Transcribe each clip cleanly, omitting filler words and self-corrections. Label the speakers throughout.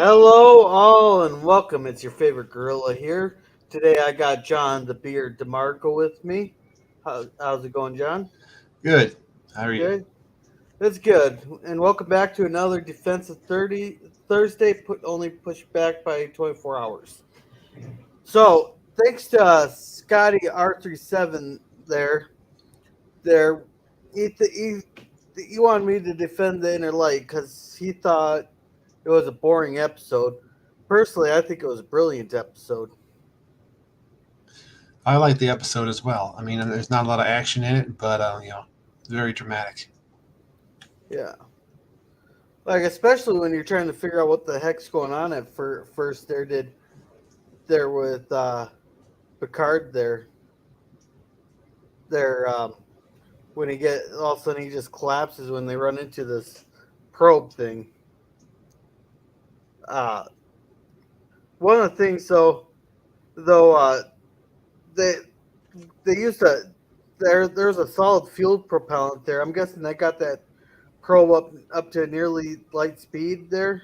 Speaker 1: Hello, all, and welcome. It's your favorite gorilla here. Today I got John the Beard DeMarco with me. How's it going, John?
Speaker 2: Good. How are you?
Speaker 1: Good? It's good. And welcome back to another Defensive 30 Thursday, only pushed back by 24 hours. So, thanks to Scotty R37 there, he wanted me to defend the Inner Light because he thought it was a boring episode. Personally, I think it was a brilliant episode.
Speaker 2: I like the episode as well. I mean, there's not a lot of action in it, but very dramatic.
Speaker 1: Yeah. Like especially when you're trying to figure out what the heck's going on at first there with Picard there when he get all of a sudden he just collapses when they run into this probe thing. Uh One of the things though they they used a there's a solid fuel propellant there. I'm guessing they got that probe up to nearly light speed there.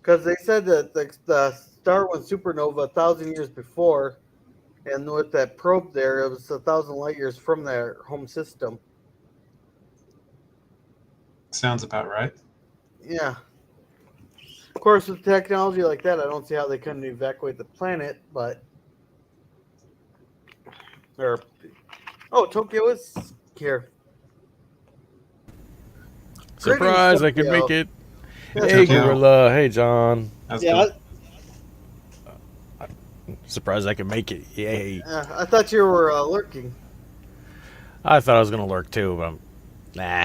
Speaker 1: Because they said that the star went supernova 1,000 years before, and with that probe there, it was 1,000 light years from their home system.
Speaker 2: Sounds about right.
Speaker 1: Yeah. Of course, with technology like that, I don't see how they couldn't evacuate the planet, but. Or. Oh, Tokyo is here. Greetings,
Speaker 3: Surprise, I could make
Speaker 1: Tokyo.
Speaker 3: it.
Speaker 1: Yeah,
Speaker 3: Hey,
Speaker 2: Tokyo.
Speaker 1: Tokyo.
Speaker 3: Gorilla. Hey, John.
Speaker 2: How's it
Speaker 1: Yeah,
Speaker 2: going?
Speaker 3: Surprised I could make it. Yay.
Speaker 1: I thought you were lurking.
Speaker 3: I thought I was going to lurk too, but nah.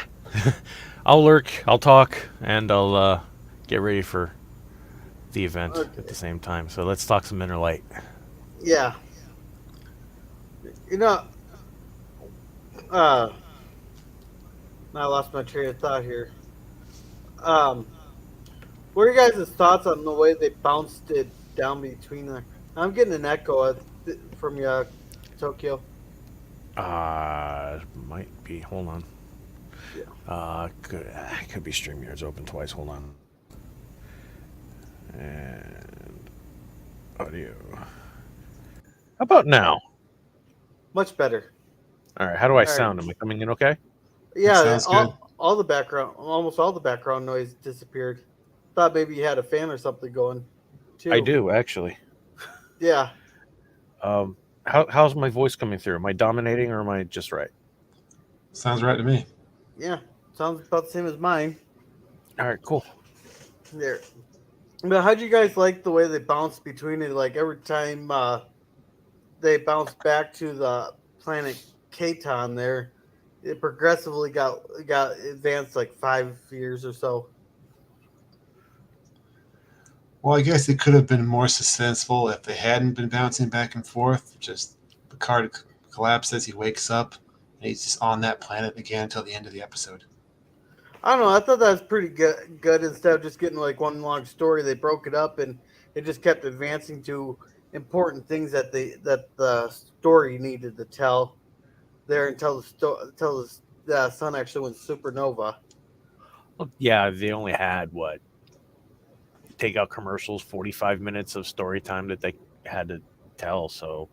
Speaker 3: I'll lurk, I'll talk, and I'll get ready for the event at the
Speaker 1: Okay.
Speaker 3: same time. So let's talk some Inner Light.
Speaker 1: Yeah. You know, uh, I lost my train of thought here. Um, what are your guys' thoughts on the way they bounced it down between the? I'm getting an echo from you, Tokyo.
Speaker 3: Might be. Hold on.
Speaker 1: Yeah.
Speaker 3: Could be StreamYard's open twice. Hold on. And audio. How about now?
Speaker 1: Much better.
Speaker 3: All right. How do I
Speaker 1: All right.
Speaker 3: sound? Am I coming in okay?
Speaker 2: That
Speaker 1: Yeah,
Speaker 2: sounds good.
Speaker 1: almost all the background noise disappeared. Thought maybe you had a fan or something going,
Speaker 3: I
Speaker 1: too.
Speaker 3: do actually.
Speaker 1: Yeah.
Speaker 3: How's my voice coming through? Am I dominating or am I just right?
Speaker 2: Sounds right to me.
Speaker 1: Yeah. Sounds about the same as mine.
Speaker 3: All right, cool.
Speaker 1: There. But how'd you guys like the way they bounced between it? Like every time they bounced back to the planet Katon there, it progressively got advanced like 5 years or so.
Speaker 2: Well, I guess it could have been more suspenseful if they hadn't been bouncing back and forth. Just Picard collapses, he wakes up, and he's just on that planet again until the end of the episode.
Speaker 1: I don't know. I thought that was pretty good. Good instead of just getting like one long story, they broke it up and it just kept advancing to important things that the story needed to tell there until the sun actually went supernova.
Speaker 3: Well, yeah, they only had what take out commercials, 45 minutes of story time that they had to tell. So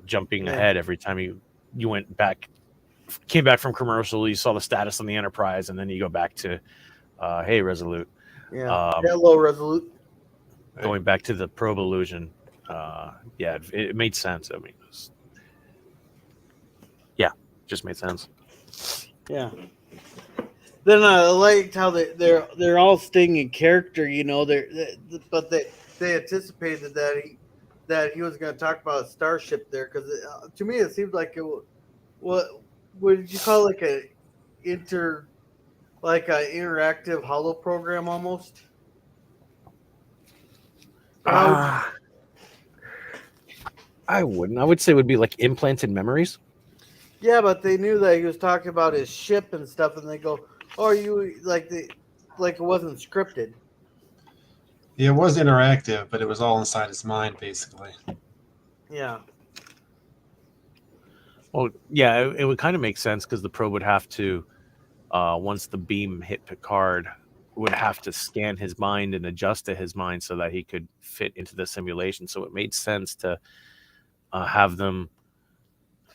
Speaker 3: jumping
Speaker 1: Yeah,
Speaker 3: ahead every time you went back, came back from commercial, you saw the status on the Enterprise, and then you go back to hey Resolute,
Speaker 1: yeah.
Speaker 3: um,
Speaker 1: Hello, Resolute.
Speaker 2: Right?
Speaker 3: going back to the probe illusion. Yeah, it made sense. I mean, yeah, just made sense.
Speaker 1: Yeah. Then I liked how they're all staying in character. But they anticipated that he was going to talk about a starship there because to me it seemed like what would you call like inter a interactive holo program almost, or how would you?
Speaker 3: Ah, I wouldn't. I would say it would be like implanted memories.
Speaker 1: Yeah, but they knew that he was talking about his ship and stuff, and they go, "Oh, are you like it wasn't scripted?"
Speaker 2: Yeah, it was interactive, but it was all inside his mind, basically.
Speaker 1: Yeah,
Speaker 3: Well, yeah, it would kind of make sense because the probe would have to, once the beam hit Picard, would have to scan his mind and adjust to his mind so that he could fit into the simulation. So it made sense to have them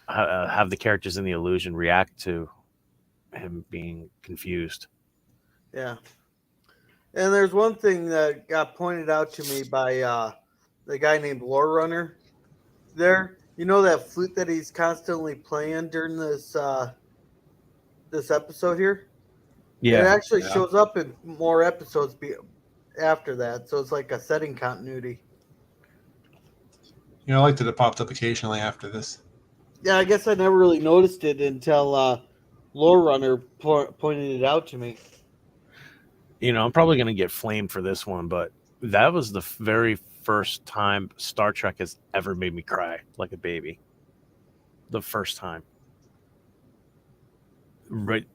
Speaker 3: have the characters in the illusion react to him being confused.
Speaker 1: Yeah. And there's one thing that got pointed out to me by the guy named Lore Runner there. You know that flute that he's constantly playing during this episode here? It
Speaker 3: Yeah,
Speaker 1: actually
Speaker 2: Yeah.
Speaker 1: shows up in more episodes after that, so it's like a setting continuity.
Speaker 2: I liked that it popped up occasionally after this.
Speaker 1: Yeah, I guess I never really noticed it until Lore Runner pointed it out to me.
Speaker 3: I'm probably going to get flamed for this one, but that was the very first time Star Trek has ever made me cry like a baby. The first time. Right,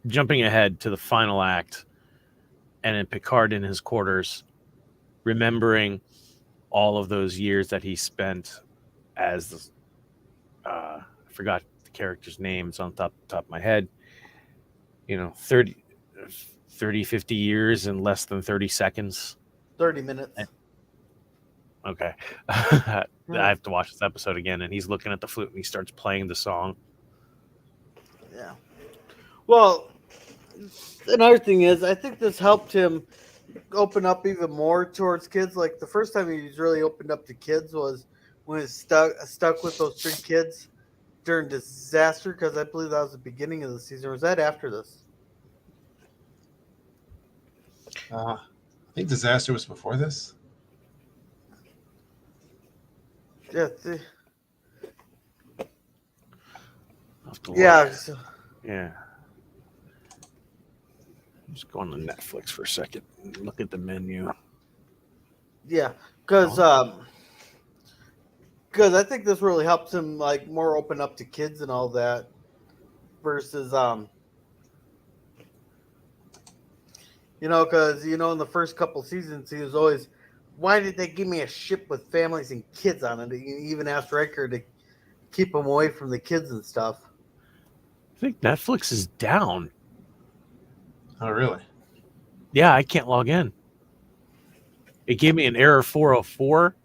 Speaker 3: jumping ahead to the final act, and then Picard in his quarters, remembering all of those years that he spent as I forgot the character's names on top of my head. 30, 50 years in less than 30 seconds.
Speaker 1: 30 minutes.
Speaker 3: Okay. I have to watch this episode again, and he's looking at the flute and he starts playing the song.
Speaker 1: Yeah. Well, another thing is, I think this helped him open up even more towards kids. Like the first time he was really opened up to kids was when he was stuck with those 3 kids during Disaster, because I believe that was the beginning of the season. Or was that after this?
Speaker 2: I think Disaster was before this.
Speaker 1: Yeah.
Speaker 3: I'll have to look.
Speaker 1: Yeah. So,
Speaker 3: Yeah. Just go on to Netflix for a second and look at the menu.
Speaker 1: yeah. Because I think this really helps him like more open up to kids and all that versus because in the first couple seasons he was always, why did they give me a ship with families and kids on it? He even asked Riker to keep him away from the kids and stuff.
Speaker 3: I think Netflix is down.
Speaker 2: Oh, really?
Speaker 3: Yeah, I can't log in. It gave me an error 404,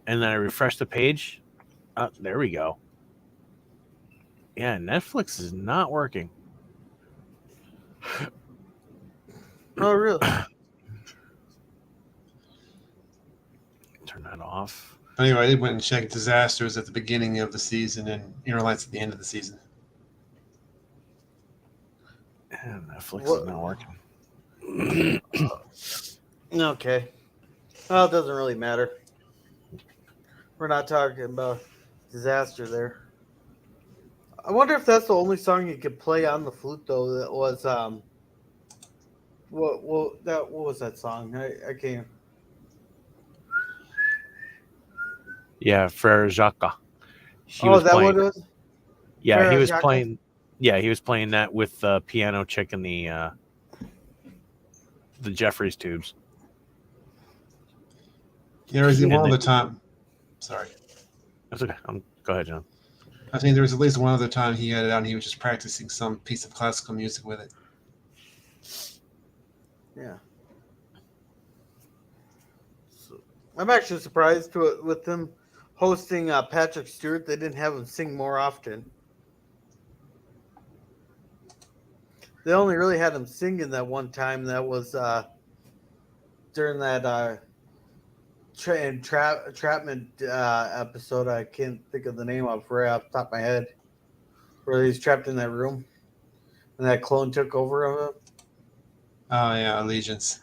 Speaker 3: and then I refreshed the page. There we go. Yeah, Netflix is not working.
Speaker 1: Oh, really?
Speaker 3: Turn that off.
Speaker 2: Anyway, I went and checked Disasters at the beginning of the season and Inner Lights at the end of the season.
Speaker 3: And Netflix
Speaker 1: What?
Speaker 3: is not working.
Speaker 1: Okay. Well, it doesn't really matter. We're not talking about Disaster there. I wonder if that's the only song you could play on the flute, though. That was what was that song? I can't.
Speaker 3: Yeah, Frere Jacques. He
Speaker 1: Oh,
Speaker 3: was
Speaker 1: that
Speaker 3: playing.
Speaker 1: what it was?
Speaker 3: Yeah,
Speaker 1: Frere
Speaker 3: he was
Speaker 1: Jacques?
Speaker 3: playing. Yeah, he was playing that with the piano chick and the Jeffries tubes.
Speaker 2: There was
Speaker 3: And
Speaker 2: one
Speaker 3: then-
Speaker 2: other time. Sorry.
Speaker 3: That's okay. Go ahead, John.
Speaker 2: I think there was at least one other time he had it out and he was just practicing some piece of classical music with it.
Speaker 1: Yeah. So, I'm actually surprised with them hosting Patrick Stewart. They didn't have him sing more often. They only really had him singing that one time. That was during that entrapment episode. I can't think of the name of it right off the top of my head. Where he's trapped in that room, and that clone took over of him.
Speaker 2: Oh, yeah, Allegiance.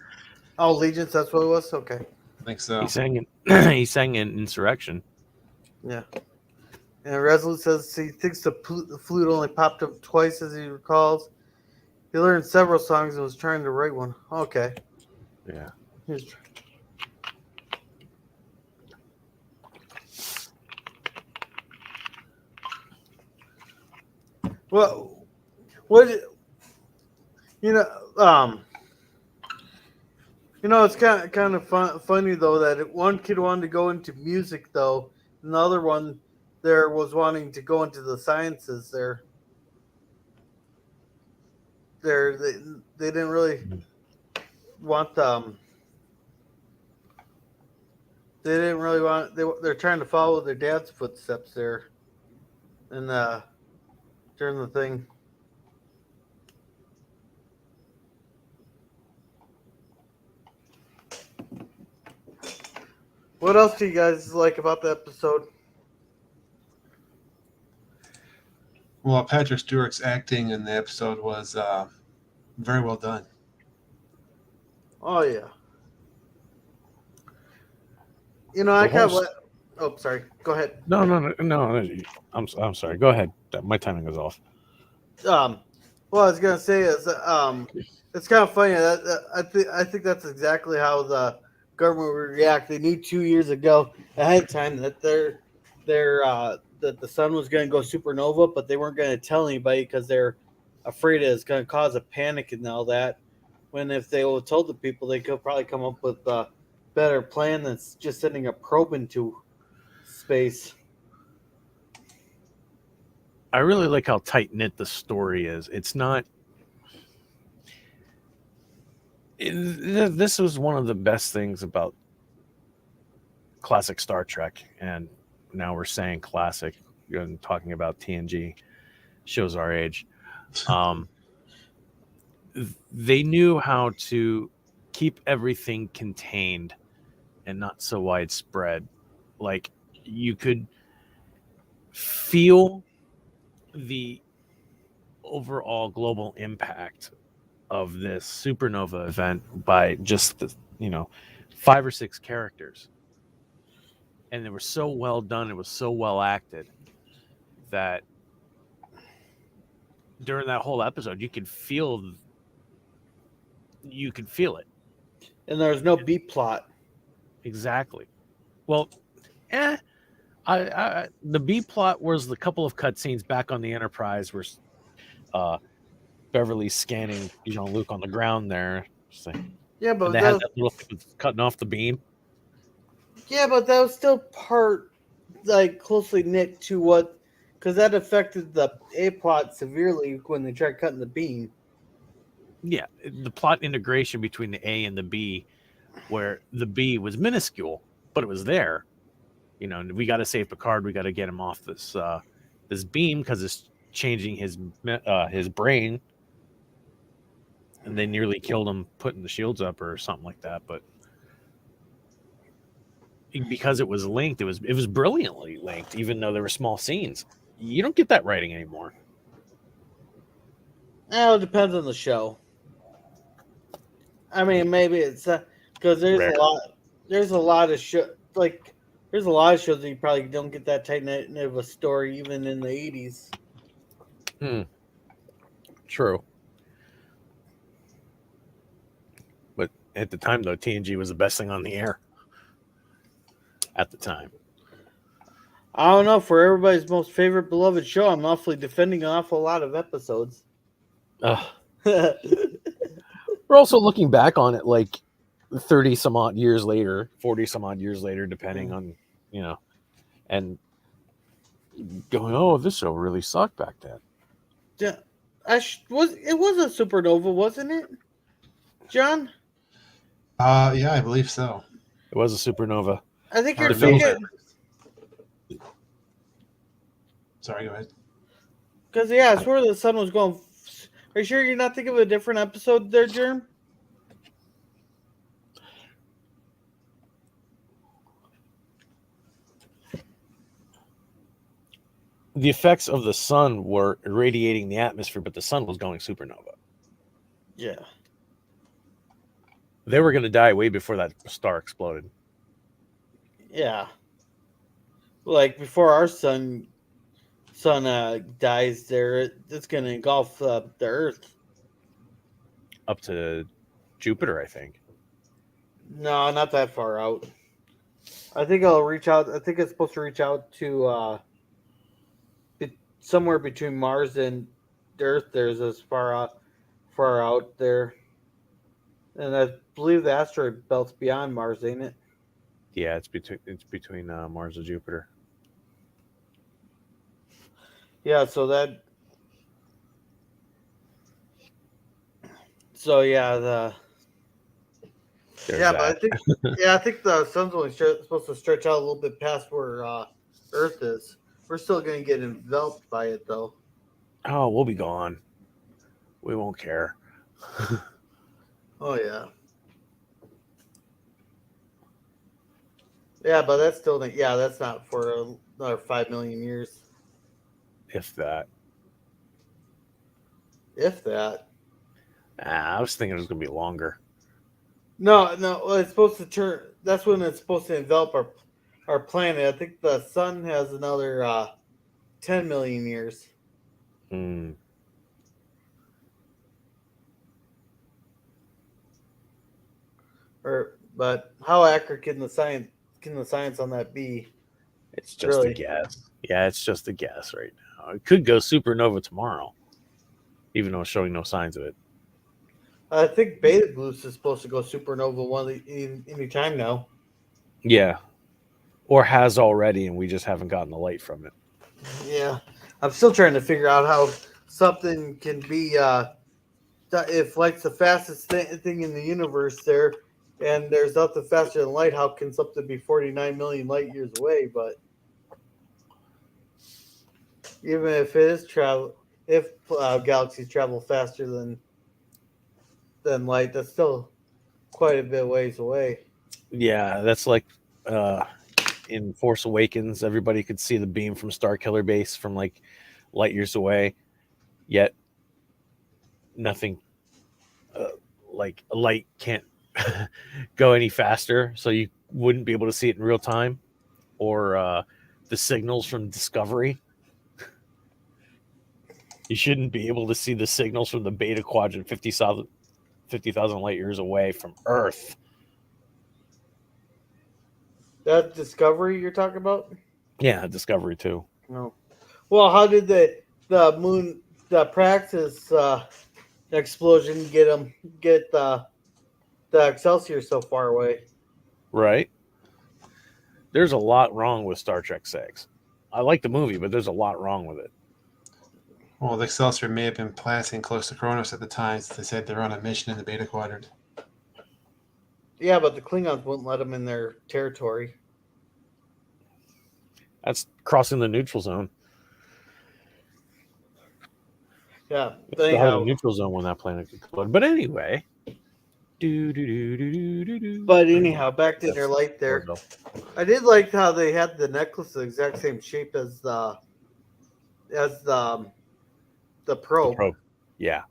Speaker 1: Oh, Allegiance. That's what it was. Okay.
Speaker 2: I think so.
Speaker 3: He sang in he sang in Insurrection.
Speaker 1: Yeah. And Resolute says he thinks the flute only popped up twice, as he recalls. He learned several songs and was trying to write one. Okay.
Speaker 3: Yeah.
Speaker 1: Here's- Well, what it's kind of funny though that one kid wanted to go into music though, and the other one there was wanting to go into the sciences there. they didn't really want they didn't really want they're trying to follow their dad's footsteps there, and during the thing. What else do you guys like about the episode?
Speaker 2: Well, Patrick Stewart's acting in the episode was very well done.
Speaker 1: Oh yeah. You know, I kind of let. Oh, sorry. Go ahead.
Speaker 3: No. I'm sorry. Go ahead. My timing was off.
Speaker 1: What I was gonna say is, it's kind of funny that I think that's exactly how the government would react. They knew 2 years ago ahead of time that that the sun was gonna go supernova, but they weren't gonna tell anybody because they're afraid it's gonna cause a panic and all that. When if they would have told the people, they could probably come up with a better plan than just sending a probe into space.
Speaker 3: I really like how tight knit the story is. It's not. This was one of the best things about classic Star Trek, and now we're saying classic and talking about TNG shows our age. They knew how to keep everything contained and not so widespread. Like you could feel the overall global impact of this supernova event by just the 5 or 6 characters, and they were so well done, it was so well acted that during that whole episode you could feel it.
Speaker 1: And there's no B plot.
Speaker 3: Exactly. Well, the B plot was the couple of cutscenes back on the Enterprise where Beverly's scanning Jean-Luc on the ground there.
Speaker 1: Yeah, but
Speaker 3: and they had that little thing with cutting off the beam.
Speaker 1: Yeah, but that was still part closely knit to what, because that affected the A plot severely when they tried cutting the beam.
Speaker 3: Yeah, the plot integration between the A and the B, where the B was minuscule, but it was there. We got to save Picard. We got to get him off this beam because it's changing his brain, and they nearly killed him putting the shields up or something like that. But because it was linked, it was brilliantly linked, even though there were small scenes. You don't get that writing anymore.
Speaker 1: It depends on the show. I mean, maybe it's because there's a lot of there's a lot of shows that you probably don't get that tight knit of a story even in the 80s.
Speaker 3: True. But at the time, though, TNG was the best thing on the air. At the time.
Speaker 1: I don't know. For everybody's most favorite beloved show, I'm awfully defending an awful lot of episodes.
Speaker 3: We're also looking back on it like 30 some odd years later, 40 some odd years later, depending on, and going, oh, this show really sucked back then.
Speaker 1: Yeah, it was a supernova, wasn't it, John?
Speaker 2: Yeah, I believe so.
Speaker 3: It was a supernova.
Speaker 1: I think you're thinking.
Speaker 2: Sorry, go ahead.
Speaker 1: Because I swear the sun was going. Are you sure you're not thinking of a different episode there, Germ?
Speaker 3: The effects of the sun were irradiating the atmosphere, but the sun was going supernova.
Speaker 1: Yeah.
Speaker 3: They were going to die way before that star exploded.
Speaker 1: Yeah. Like before our sun dies there, it's going to engulf the Earth.
Speaker 3: Up to Jupiter, I think.
Speaker 1: No, not that far out. I think it'll reach out. I think it's supposed to reach out to somewhere between Mars and Earth. There's as far out there, and I believe the asteroid belt's beyond Mars, ain't it?
Speaker 3: Yeah, it's between Mars and Jupiter.
Speaker 1: Yeah, so that. So yeah,
Speaker 3: There's
Speaker 1: but
Speaker 3: that.
Speaker 1: I think the sun's only supposed to stretch out a little bit past where Earth is. We're still going to get enveloped by it though.
Speaker 3: Oh, we'll be gone. We won't care.
Speaker 1: Oh yeah. Yeah, but that's still that's not for another 5 million years,
Speaker 3: If that.
Speaker 1: if that.
Speaker 3: I was thinking it was gonna be longer.
Speaker 1: No, well, it's supposed to turn. That's when it's supposed to envelop our planet. I think the sun has another 10 million years.
Speaker 3: Mm.
Speaker 1: But how accurate can the science on that be?
Speaker 3: It's just a
Speaker 1: Really,
Speaker 3: guess. Yeah, it's just a guess right now. It could go supernova tomorrow, even though it's showing no signs of it.
Speaker 1: I think Betelgeuse is supposed to go supernova any time now.
Speaker 3: Yeah, or has already, and we just haven't gotten the light from it.
Speaker 1: Yeah, I'm still trying to figure out how something can be if light's the fastest thing in the universe there, and there's nothing faster than light. How can something be 49 million light years away? But even if it is if galaxies travel faster than light, that's still quite a bit ways away.
Speaker 3: Yeah, that's like uh, in Force Awakens. Everybody could see the beam from Star Killer Base from like light years away, yet nothing like a light can't go any faster, so you wouldn't be able to see it in real time. Or the signals from Discovery. You shouldn't be able to see the signals from the Beta Quadrant 50,000 light years away from Earth.
Speaker 1: That Discovery you're talking about?
Speaker 3: Yeah, Discovery too.
Speaker 1: No. Well, how did the Praxis explosion get the Excelsior so far away?
Speaker 3: Right? There's a lot wrong with Star Trek 6. I like the movie, but there's a lot wrong with it.
Speaker 2: Well, the Excelsior may have been passing close to Kronos at the time, since they said they were on a mission in the Beta Quadrant.
Speaker 1: Yeah, but the Klingons wouldn't let them in their territory.
Speaker 3: That's crossing the neutral zone.
Speaker 1: Yeah.
Speaker 3: It's the heart of the neutral zone when that planet exploded. But anyway.
Speaker 1: But anyhow, back to their light there. I did like how they had the necklace the exact same shape as the probe.
Speaker 3: The probe. Yeah.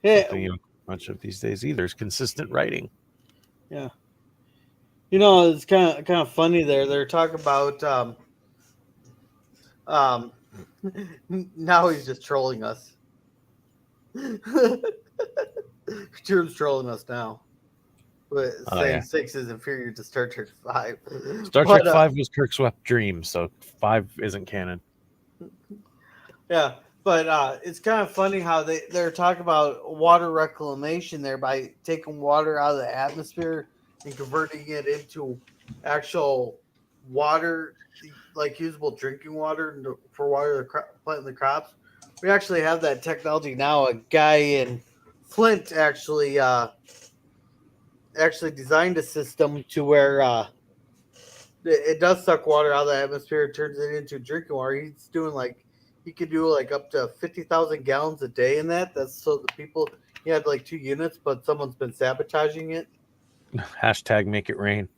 Speaker 3: Something you don't much of these days either is consistent writing.
Speaker 1: Yeah. You know, it's kind of funny there. They're talking about now he's just trolling us. Jim's trolling us now. But saying 6 is inferior to Star Trek 5.
Speaker 3: Star Trek 5 was Kirk's wet dream, so 5 isn't canon.
Speaker 1: Yeah, but it's kind of funny how they're talking about water reclamation there by taking water out of the atmosphere and converting it into actual water, like usable drinking water for water planting the crops. We actually have that technology now. A guy in Flint actually designed a system to where it does suck water out of the atmosphere, turns it into drinking water. He's doing he could do up to 50,000 gallons a day in that. That's so the people, he had 2 units, but someone's been sabotaging it.
Speaker 3: Hashtag make it rain.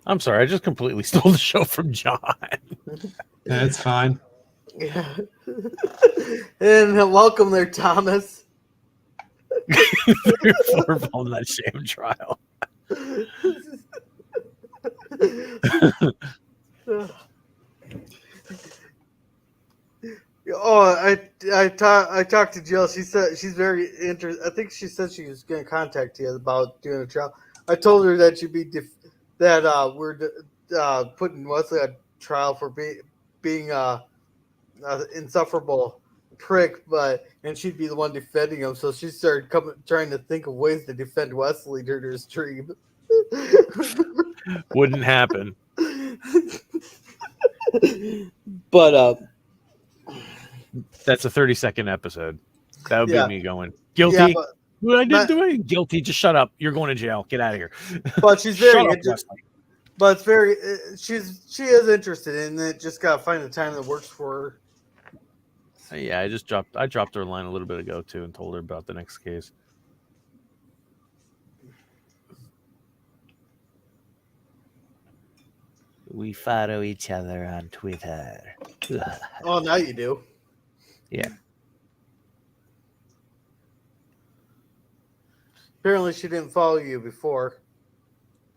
Speaker 3: I'm sorry, I just completely stole the show from John.
Speaker 2: Yeah, it's fine.
Speaker 1: Yeah. And welcome there, Thomas.
Speaker 3: For on that sham trial.
Speaker 1: I talked to Jill. She said she's very interested. I think she said she was going to contact you about doing a trial. I told her that you'd be we're putting Wesley on trial for being insufferable prick, and she'd be the one defending him. So she started trying to think of ways to defend Wesley during her stream.
Speaker 3: Wouldn't happen.
Speaker 1: But
Speaker 3: That's a 30-second episode. That would
Speaker 1: yeah,
Speaker 3: be me going
Speaker 1: yeah,
Speaker 3: guilty.
Speaker 1: but
Speaker 3: What I didn't
Speaker 1: not,
Speaker 3: do anything. Guilty. Just shut up. You're going to jail. Get out of here.
Speaker 1: but she's
Speaker 3: Shut
Speaker 1: very
Speaker 3: up,
Speaker 1: interested.
Speaker 3: Wesley.
Speaker 1: But it's very she is interested in it. Just gotta find the time that works for her.
Speaker 3: Yeah, I dropped her a line a little bit ago too and told her about the next case. We follow each other on Twitter.
Speaker 1: Oh, now you do.
Speaker 3: Yeah.
Speaker 1: Apparently, she didn't follow you before.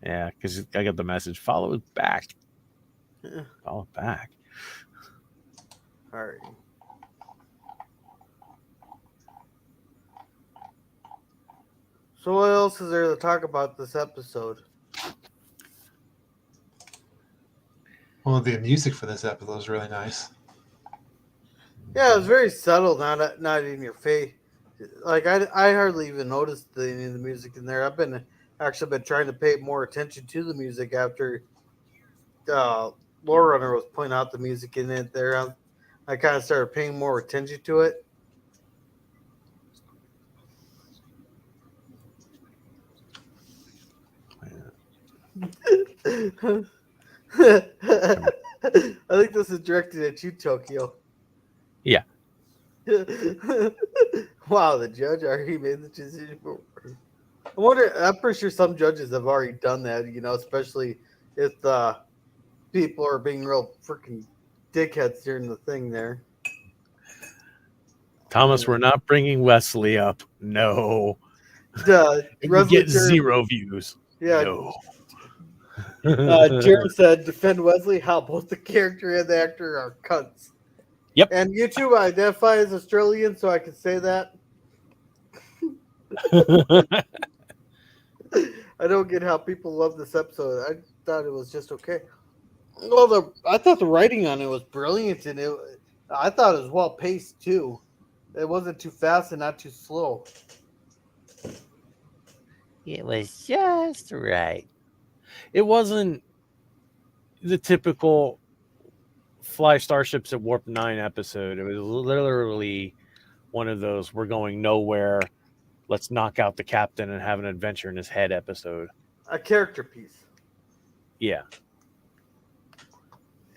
Speaker 3: Yeah, because I got the message. Follow it back.
Speaker 1: Yeah.
Speaker 3: Follow it back.
Speaker 1: All right. So what else is there to talk about this episode?
Speaker 2: Well, the music for this episode was really nice.
Speaker 1: Yeah, it was very subtle, not in your face. Like I hardly even noticed any of the music in there. I've been trying to pay more attention to the music after Lore Runner was pointing out the music in it. There, I kind of started paying more attention to it. I think this is directed at you, Tokyo.
Speaker 3: Yeah.
Speaker 1: Wow, the judge already made the decision. I wonder. I'm pretty sure some judges have already done that. Especially if the people are being real freaking dickheads during the thing there.
Speaker 3: Thomas, we're not bringing Wesley up. No.
Speaker 1: It
Speaker 3: would get 0 views.
Speaker 1: Yeah.
Speaker 3: No.
Speaker 1: Jared said, "Defend Wesley." How both the character and the actor are cunts.
Speaker 3: Yep.
Speaker 1: And YouTube, I identify as Australian, so I can say that. I don't get how people love this episode. I thought it was just okay. Well, I thought the writing on it was brilliant, and I thought it was well paced too. It wasn't too fast and not too slow.
Speaker 3: It was just right. It wasn't the typical fly starships at Warp 9 episode. It was literally one of those we're going nowhere, let's knock out the captain and have an adventure in his head episode.
Speaker 1: A character piece.
Speaker 3: Yeah.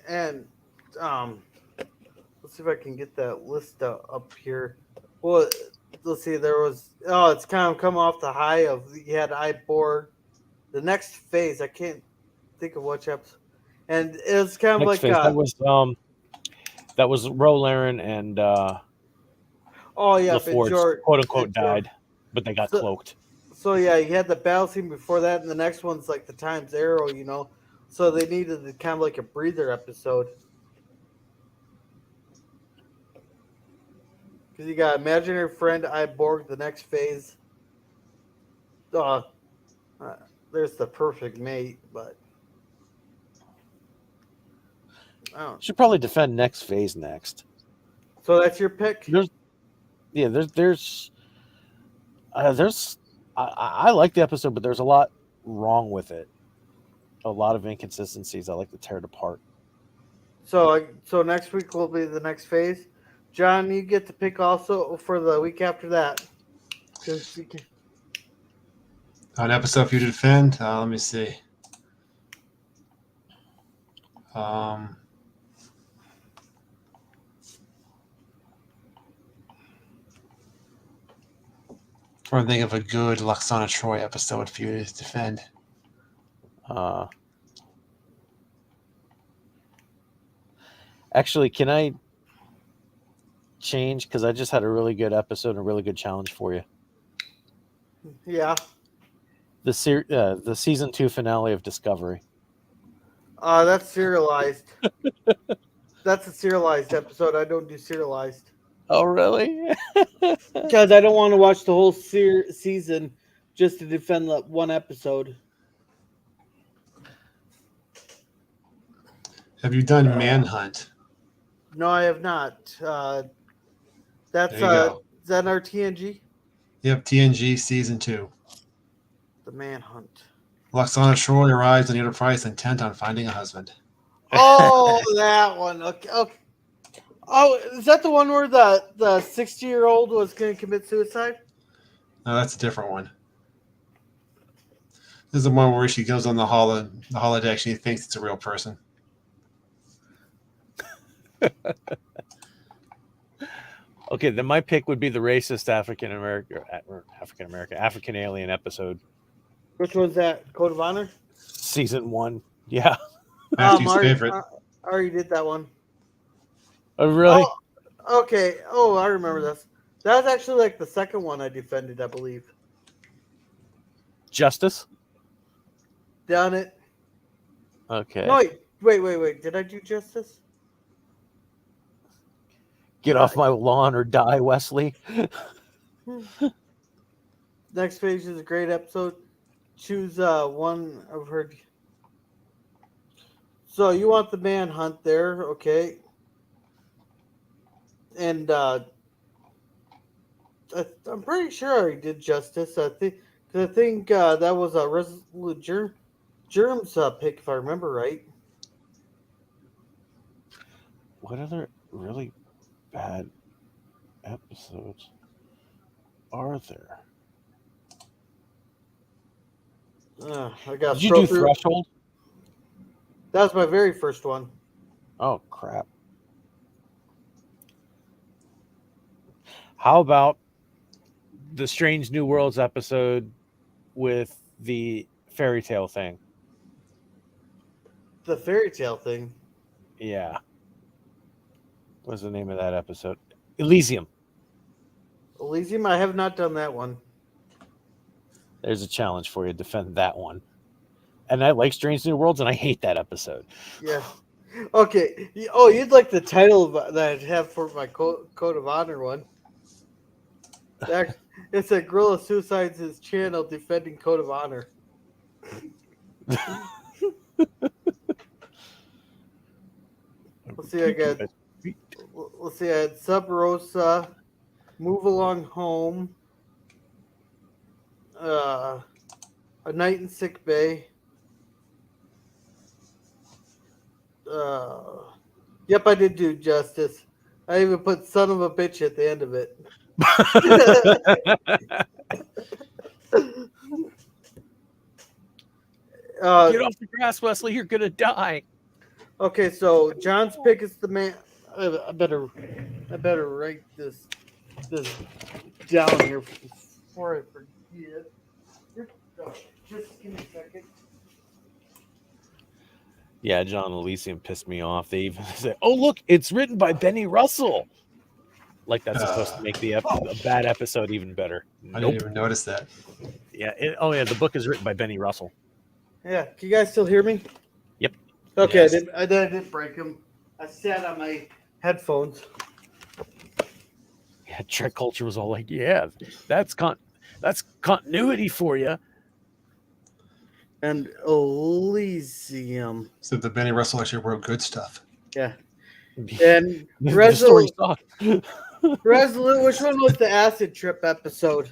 Speaker 1: And let's see if I can get that list up here. Well, let's see. It's kind of come off the high of you had Iborg. The next phase, I can't think of which episode. And it was kind of
Speaker 3: Next
Speaker 1: like
Speaker 3: phase, that was Rolaren and LaForge, quote unquote, died, but they got cloaked.
Speaker 1: So yeah, you had the battle scene before that, and the next one's like the Times Arrow, So they needed kind of like a breather episode. Because you got Imaginary Friend, Iborg, the next phase. There's the Perfect Mate, but
Speaker 3: should probably defend next phase next.
Speaker 1: So that's your pick?
Speaker 3: I like the episode, but there's a lot wrong with it. A lot of inconsistencies. I like to tear it apart.
Speaker 1: So next week will be the next phase. John, you get to pick also for the week after that.
Speaker 2: An episode for you to defend? Let me see. Trying to think of a good Luxana Troy episode for you to defend.
Speaker 3: Actually, can I change? Because I just had a really good episode and a really good challenge for you.
Speaker 1: Yeah.
Speaker 3: The season 2 finale of Discovery.
Speaker 1: That's serialized. That's a serialized episode. I don't do serialized.
Speaker 3: Oh, really?
Speaker 1: Because I don't want to watch the whole season just to defend that one episode.
Speaker 2: Have you done Manhunt?
Speaker 1: No, I have not. That's is that our TNG?
Speaker 2: Yep, TNG season 2.
Speaker 1: The Manhunt.
Speaker 2: Luxana Troy arrives on the Enterprise intent on finding a husband.
Speaker 1: Oh, that one. Okay. Okay. Oh, is that the one where the 60-year-old was going to commit suicide?
Speaker 2: No, that's a different one. This is the one where she goes on the holodeck and she thinks it's a real person.
Speaker 3: Okay, then my pick would be the racist African alien episode,
Speaker 1: Which one's that? Code of Honor?
Speaker 3: season 1. Yeah.
Speaker 2: Matthew's
Speaker 1: I
Speaker 2: favorite.
Speaker 1: already did that one.
Speaker 3: Oh, really?
Speaker 1: Oh, okay. Oh, I remember this. That was actually like the second one I defended, I believe.
Speaker 3: Justice?
Speaker 1: Done it.
Speaker 3: Okay.
Speaker 1: No, wait. Did I do Justice?
Speaker 3: Get off my lawn or die, Wesley.
Speaker 1: Next page is a great episode. Choose one of her. So you want the manhunt there, okay? And I'm pretty sure I did Justice. I think that was a Resolute Germs pick, if I remember right.
Speaker 3: What other really bad episodes are there?
Speaker 1: I got.
Speaker 3: Did you do Threshold?
Speaker 1: That was my very first one.
Speaker 3: Oh, crap. How about the Strange New Worlds episode with the fairy tale thing?
Speaker 1: The fairy tale thing.
Speaker 3: Yeah. What's the name of that episode? Elysium.
Speaker 1: Elysium, I have not done that one.
Speaker 3: There's a challenge for you. Defend that one. And I like Strange New Worlds, and I hate that episode.
Speaker 1: Yeah. Okay. Oh, you'd like the title that I'd have for my Code of Honor one. It's a Gorilla Suicides his channel defending Code of Honor. Let's see, I had Sub Rosa, Move Along Home, A Night in Sick Bay. Yep, I did do Justice. I even put Son of a Bitch at the end of it.
Speaker 3: Get off the grass, Wesley. You're going to die.
Speaker 1: Okay, so John's pick is the man. I better write this down here before I forget. Just give me a second.
Speaker 3: Yeah, John Elysium pissed me off. They even say, "Oh, look, it's written by Benny Russell." Like that's supposed to make a bad episode even better.
Speaker 2: I didn't even notice that.
Speaker 3: Yeah. The book is written by Benny Russell.
Speaker 1: Yeah, can you guys still hear me?
Speaker 3: Yep.
Speaker 1: Okay,
Speaker 3: Yes.
Speaker 1: I didn't break them. I sat on my headphones.
Speaker 3: Yeah, Trek Culture was all like, "Yeah, that's continuity for you."
Speaker 1: And Elysium.
Speaker 2: So the Benny Russell actually wrote good stuff.
Speaker 1: Yeah. And
Speaker 3: The story sucked.
Speaker 1: Resolute, which one was the acid trip episode?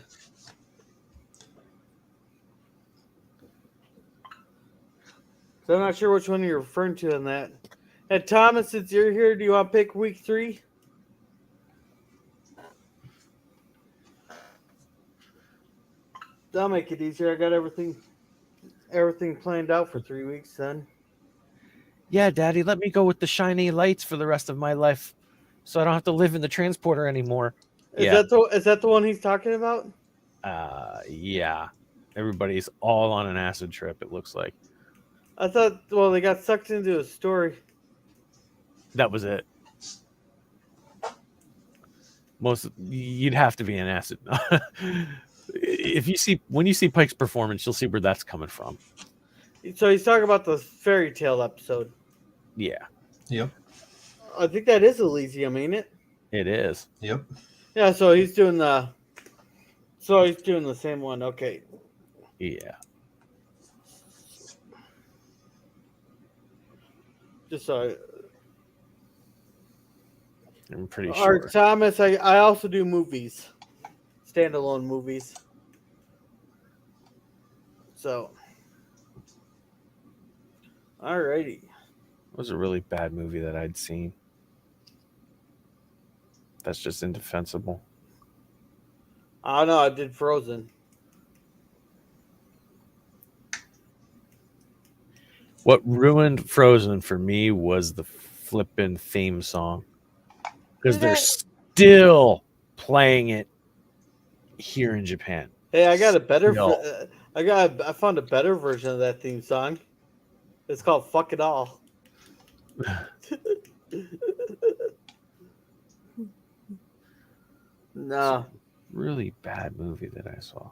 Speaker 1: So I'm not sure which one you're referring to in that. And Thomas, since you're here, do you want to pick week 3? That'll make it easier. I got everything planned out for 3 weeks then.
Speaker 3: Yeah, Daddy, let me go with the shiny lights for the rest of my life, so I don't have to live in the transporter anymore.
Speaker 1: Is that the one he's talking about?
Speaker 3: Yeah. Everybody's all on an acid trip, it looks like.
Speaker 1: I thought, well, they got sucked into a story.
Speaker 3: That was it. You'd have to be an acid. When you see Pike's performance, you'll see where that's coming from.
Speaker 1: So he's talking about the fairy tale episode.
Speaker 3: Yeah.
Speaker 2: Yep.
Speaker 1: I think that is Elysium, ain't it?
Speaker 3: It is.
Speaker 2: Yep.
Speaker 1: Yeah, so he's doing the same one. Okay.
Speaker 3: Yeah.
Speaker 1: Just so
Speaker 3: I'm pretty
Speaker 1: All
Speaker 3: sure.
Speaker 1: right, Thomas, I also do movies. Standalone movies. So Alrighty.
Speaker 3: It was a really bad movie that I'd seen. That's just indefensible.
Speaker 1: I don't know. I did Frozen.
Speaker 3: What ruined Frozen for me was the flippin' theme song, because they're still playing it here in Japan.
Speaker 1: Hey, I got a better.
Speaker 3: Still.
Speaker 1: I found a better version of that theme song. It's called "Fuck It All." No,
Speaker 3: Really bad movie that I saw.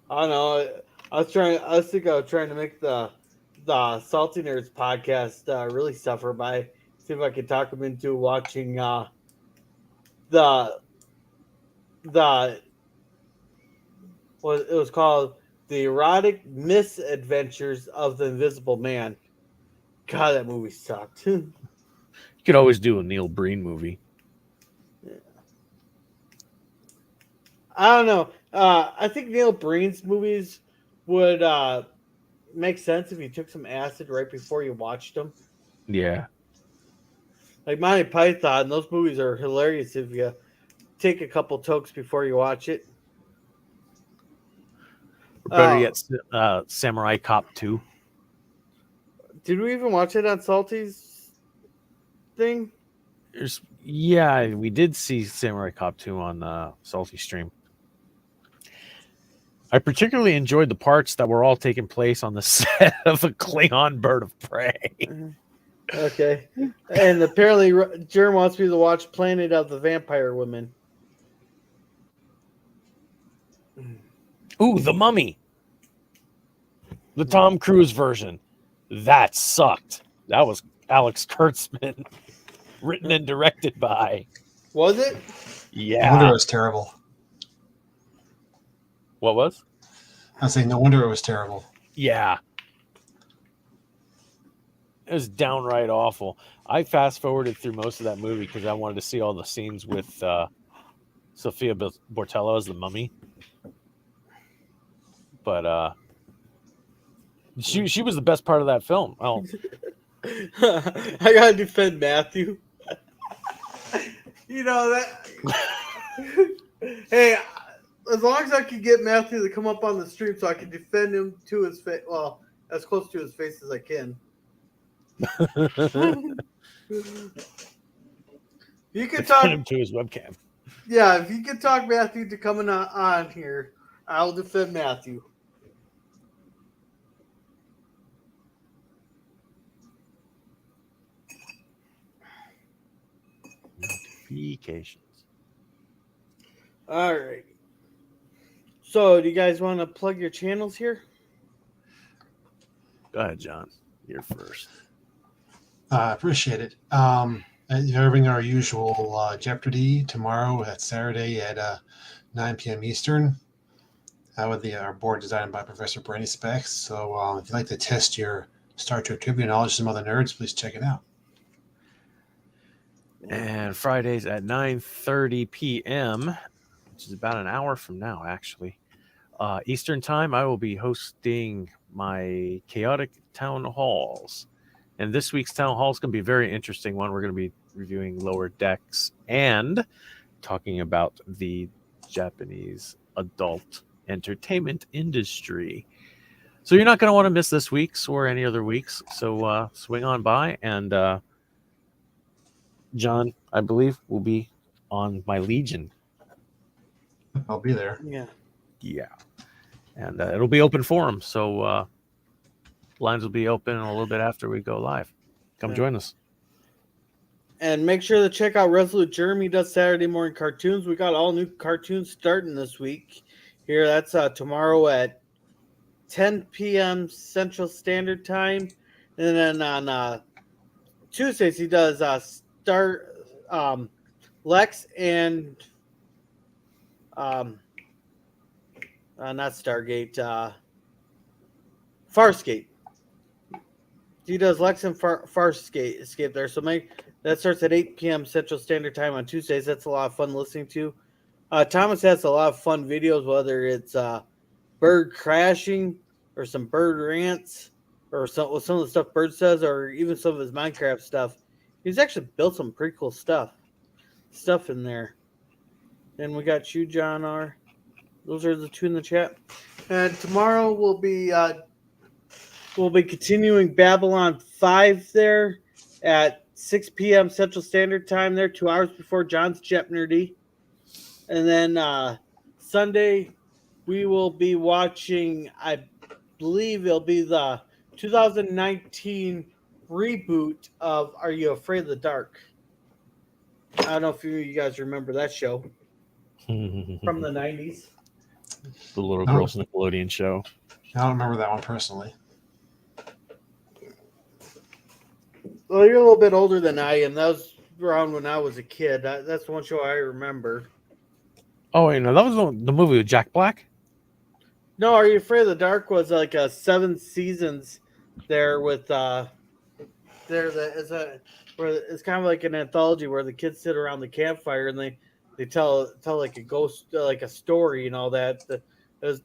Speaker 1: I don't know. I was trying to make the Salty Nerds podcast really suffer by see if I could talk them into watching the the what it was called, The Erotic Misadventures of the Invisible Man. God, that movie sucked.
Speaker 3: You could always do a Neil Breen movie.
Speaker 1: I don't know. I think Neil Breen's movies would make sense if you took some acid right before you watched them.
Speaker 3: Yeah.
Speaker 1: Like Monty Python, those movies are hilarious if you take a couple tokes before you watch it.
Speaker 3: Or better yet, Samurai Cop 2.
Speaker 1: Did we even watch it on Salty's thing?
Speaker 3: Yeah, we did see Samurai Cop 2 on Salty Stream. I particularly enjoyed the parts that were all taking place on the set of a Klingon Bird of Prey.
Speaker 1: Okay. And apparently, Jerm wants me to watch Planet of the Vampire Women.
Speaker 3: Ooh, The Mummy. The Tom Cruise version. That sucked. That was Alex Kurtzman. Written and directed by.
Speaker 1: Was it?
Speaker 3: Yeah.
Speaker 2: No wonder it was terrible.
Speaker 3: What was?
Speaker 2: I was saying, no wonder it was terrible.
Speaker 3: Yeah. It was downright awful. I fast forwarded through most of that movie because I wanted to see all the scenes with Sophia Boutella as the mummy. But she was the best part of that film. Oh,
Speaker 1: I gotta defend Matthew. You know that. Hey, as long as I can get Matthew to come up on the stream so I can defend him to his face, well, as close to his face as I can. You can talk
Speaker 3: him to his webcam.
Speaker 1: Yeah, if you can talk Matthew to coming on here, I'll defend Matthew.
Speaker 3: Notifications.
Speaker 1: All right. So, do you guys want to plug your channels here?
Speaker 3: Go ahead, John. You're first.
Speaker 2: I appreciate it. Having our usual Jeopardy tomorrow at Saturday at 9 p.m. Eastern with our board designed by Professor Brandy Specs. So if you'd like to test your Star Trek trivia knowledge of some other nerds, please check it out.
Speaker 3: And Fridays at 9:30 p.m., which is about an hour from now, actually, Eastern time, I will be hosting my Chaotic Town Halls. And this week's Town Hall is going to be a very interesting one. We're going to be reviewing Lower Decks and talking about the Japanese adult entertainment industry. So you're not going to want to miss this week's or any other weeks. So swing on by. And John, I believe, will be on my Legion.
Speaker 2: I'll be there.
Speaker 1: Yeah.
Speaker 3: And it'll be open forum. So lines will be open a little bit after we go live. Come join us.
Speaker 1: And make sure to check out Resolute Jeremy does Saturday morning cartoons. We got all new cartoons starting this week. Here, that's tomorrow at 10 p.m. Central Standard Time. And then on Tuesdays, he does Lex and not Stargate, Farscape. He does Lex and Farscape escape there. So that starts at 8 p.m. Central Standard Time on Tuesdays. That's a lot of fun listening to. Thomas has a lot of fun videos, whether it's bird crashing or some bird rants. or some of the stuff Bird says, or even some of his Minecraft stuff. He's actually built some pretty cool stuff in there. And we got you, John R. Those are the two in the chat. And tomorrow we'll be continuing Babylon 5 there at 6 p.m. Central Standard Time there, 2 hours before John's Jeopardy. And then Sunday we will be watching, I believe it'll be the 2019 reboot of Are You Afraid of the Dark? I don't know if you guys remember that show from the 90s.
Speaker 3: The little
Speaker 2: No.
Speaker 3: girl's Nickelodeon show.
Speaker 2: I don't remember that one personally.
Speaker 1: Well, you're a little bit older than I am. That was around when I was a kid. That's the one show I remember.
Speaker 3: Oh, that was the movie with Jack Black.
Speaker 1: No, Are You Afraid of the Dark was like 7 seasons there with it's kind of like an anthology where the kids sit around the campfire and they tell like a ghost like a story and all that.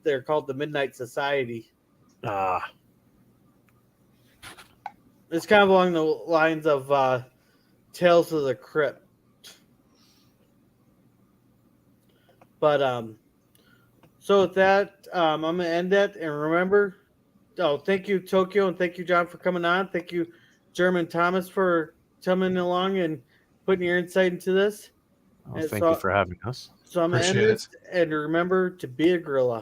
Speaker 1: They're called the Midnight Society. It's kind of along the lines of Tales of the Crypt. But so with that, I'm gonna end that. And remember, thank you Tokyo, and thank you John for coming on. Thank you German Thomas for coming along and putting your insight into this.
Speaker 3: Thank you for having us.
Speaker 1: So I'm gonna end
Speaker 2: Appreciate
Speaker 1: it. And remember to be a gorilla.